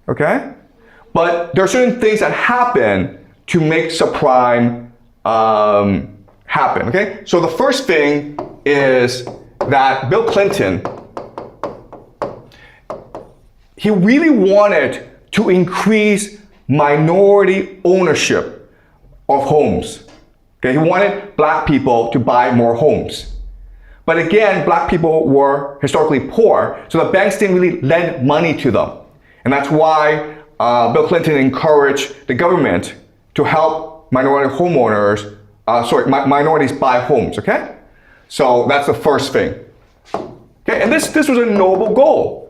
okay? But there are certain things that happen to make subprime happen, okay? So the first thing is that Bill Clinton, he really wanted to increase minority ownership of homes. Okay, he wanted black people to buy more homes. But again, black people were historically poor, so the banks didn't really lend money to them. And that's why Bill Clinton encouraged the government to help minority homeowners, minorities buy homes, okay? So that's the first thing. Okay, and this was a noble goal.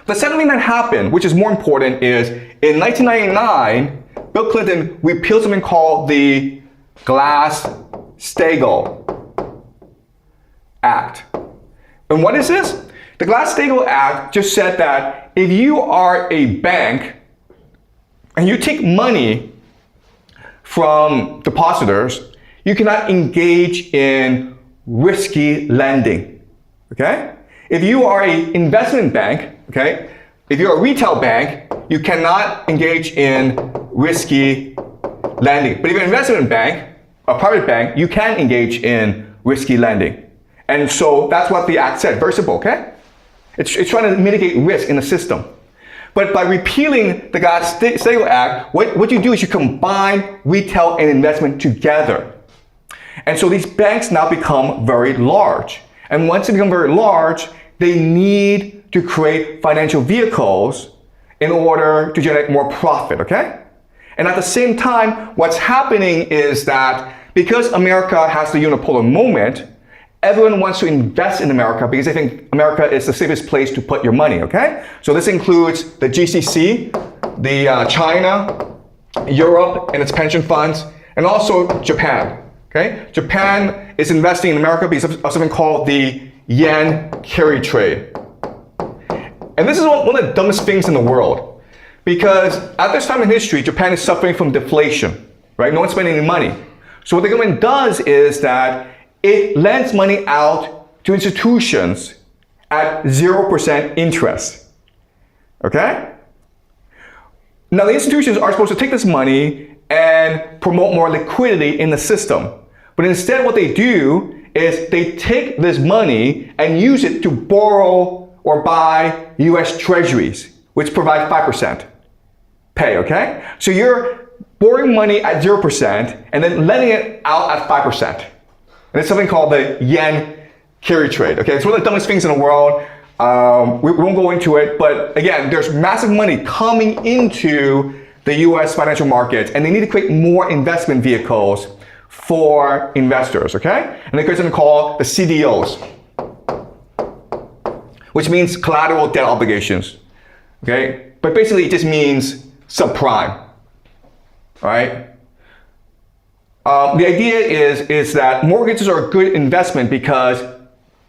The second thing that happened, which is more important, is in 1999, Bill Clinton repealed something called the Glass-Steagall Act. And what is this? The Glass-Steagall Act just said that if you are a bank and you take money from depositors, you cannot engage in risky lending, okay? If you are an investment bank, okay, if you're a retail bank, you cannot engage in risky lending. But if you're an investment bank, a private bank, you can engage in risky lending. And so that's what the act said, very simple, okay? It's trying to mitigate risk in the system. But by repealing the Glass-Steagall Act, what you do is you combine retail and investment together. And so these banks now become very large. And once they become very large, they need to create financial vehicles in order to generate more profit, okay? And at the same time, what's happening is that because America has the unipolar moment, everyone wants to invest in America because they think America is the safest place to put your money, okay? So this includes the GCC, the China, Europe and its pension funds, and also Japan, okay? Japan is investing in America because of something called the yen carry trade. And this is one of the dumbest things in the world because at this time in history, Japan is suffering from deflation, right? No one's spending any money. So what the government does is that it lends money out to institutions at 0% interest, okay? Now the institutions are supposed to take this money and promote more liquidity in the system. But instead what they do is they take this money and use it to borrow or buy US Treasuries, which provide 5% pay, okay? So you're borrowing money at 0% and then lending it out at 5%. And it's something called the yen carry trade, okay? It's one of the dumbest things in the world. We won't go into it, but again, there's massive money coming into the US financial markets and they need to create more investment vehicles for investors, okay? And they create something called the CDOs, which means collateral debt obligations, okay? But basically it just means subprime, all right? The idea is that mortgages are a good investment because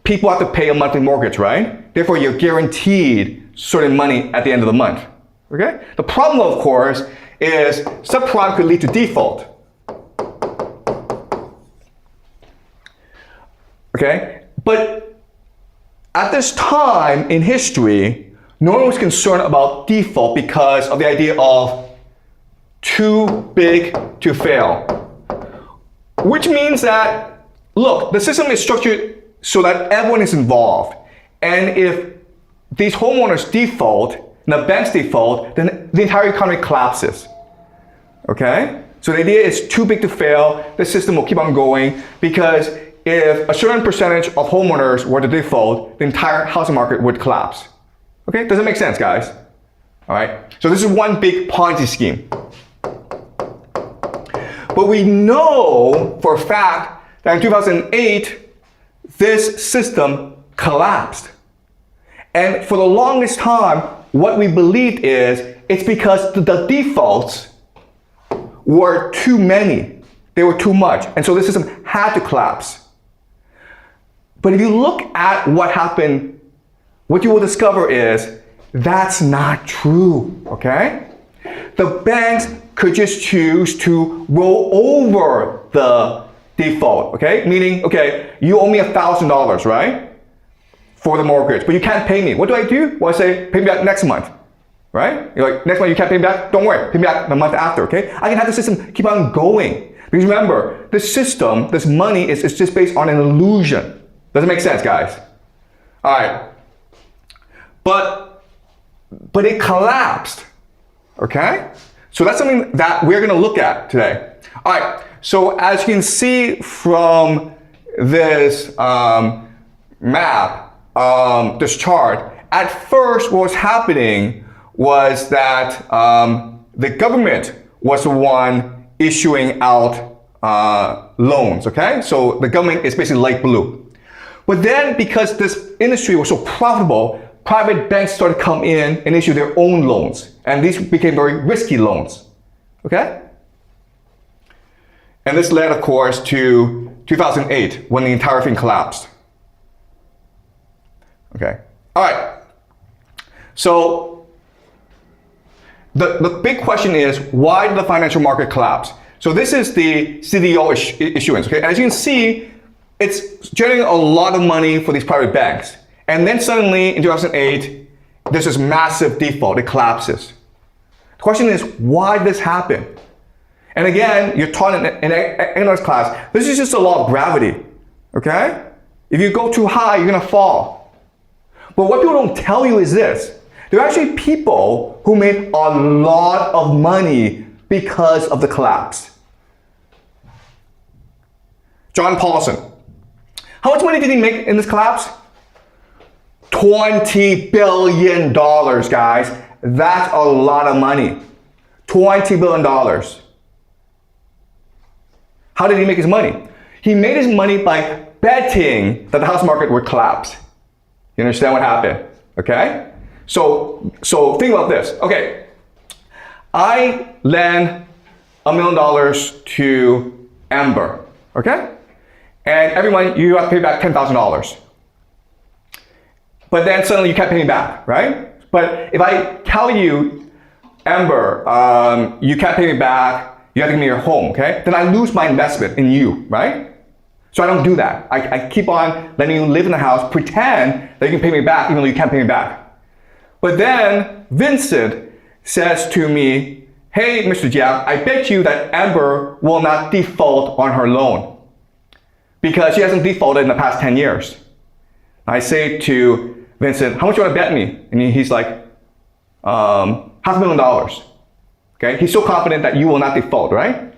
people have to pay a monthly mortgage, right? Therefore, you're guaranteed certain money at the end of the month, okay? The problem, of course, is subprime could lead to default, okay? But at this time in history, no one was concerned about default because of the idea of too big to fail. Which means that, look, the system is structured so that everyone is involved. And if these homeowners default, and the banks default, then the entire economy collapses, okay? So the idea is too big to fail, the system will keep on going because if a certain percentage of homeowners were to default, the entire housing market would collapse. Okay, does it make sense, guys? All right, so this is one big Ponzi scheme. But we know for a fact that in 2008, this system collapsed. And for the longest time, what we believed is it's because the defaults were too many. They were too much. And so the system had to collapse. But if you look at what happened, what you will discover is that's not true, okay? The banks could just choose to roll over the default, okay? Meaning, okay, you owe me $1,000, right? For the mortgage, but you can't pay me. What do? Well, I say, pay me back next month. right? You're like, next month you can't pay me back? Don't worry, pay me back the month after, okay? I can have the system keep on going. Because remember, this system, this money is just based on an illusion. Does it make sense, guys? All right. But it collapsed, okay? So that's something that we're gonna look at today. All right, so as you can see from this map, this chart, at first what was happening was that the government was the one issuing out loans, okay? So the government is basically light blue. But then because this industry was so profitable, private banks started to come in and issue their own loans. And these became very risky loans, okay? And this led, of course, to 2008 when the entire thing collapsed. Okay, all right. So the big question is, why did the financial market collapse? So this is the CDO issuance, okay? As you can see, it's generating a lot of money for these private banks. And then suddenly in 2008, there's this massive default, it collapses. The question is, why did this happen? And again, you're taught in economics class, this is just a law of gravity, okay? If you go too high, you're gonna fall. But what people don't tell you is this. There are actually people who made a lot of money because of the collapse. John Paulson. How much money did he make in this collapse? $20 billion, guys. That's a lot of money. $20 billion. How did he make his money? He made his money by betting that the house market would collapse. You understand what happened? Okay? So think about this. Okay, I lend $1 million to Amber, okay? And every month you have to pay back $10,000. But then suddenly you can't pay me back, right? But if I tell you, Amber, you can't pay me back, you have to give me your home, okay? Then I lose my investment in you, right? So I don't do that. I keep on letting you live in the house, pretend that you can pay me back even though you can't pay me back. But then Vincent says to me, hey, Mr. Jiang, I bet you that Amber will not default on her loan because she hasn't defaulted in the past 10 years. I say to Vincent, how much do you want to bet me? And he's like, $500,000. Okay, he's so confident that you will not default, right?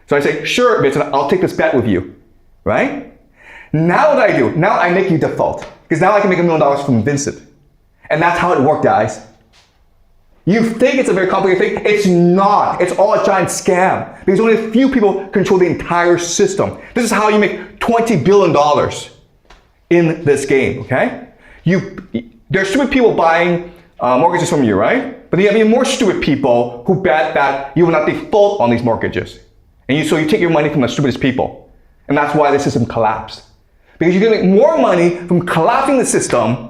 So I say, sure, Vincent, I'll take this bet with you, right? Now what do I do? Now I make you default because now I can make $1 million from Vincent. And that's how it worked, guys. You think it's a very complicated thing. It's not. It's all a giant scam because only a few people control the entire system. This is how you make $20 billion in this game, okay? There are stupid people buying mortgages from you, right? But then you have even more stupid people who bet that you will not default on these mortgages. And so you take your money from the stupidest people. And that's why the system collapsed. Because you're gonna make more money from collapsing the system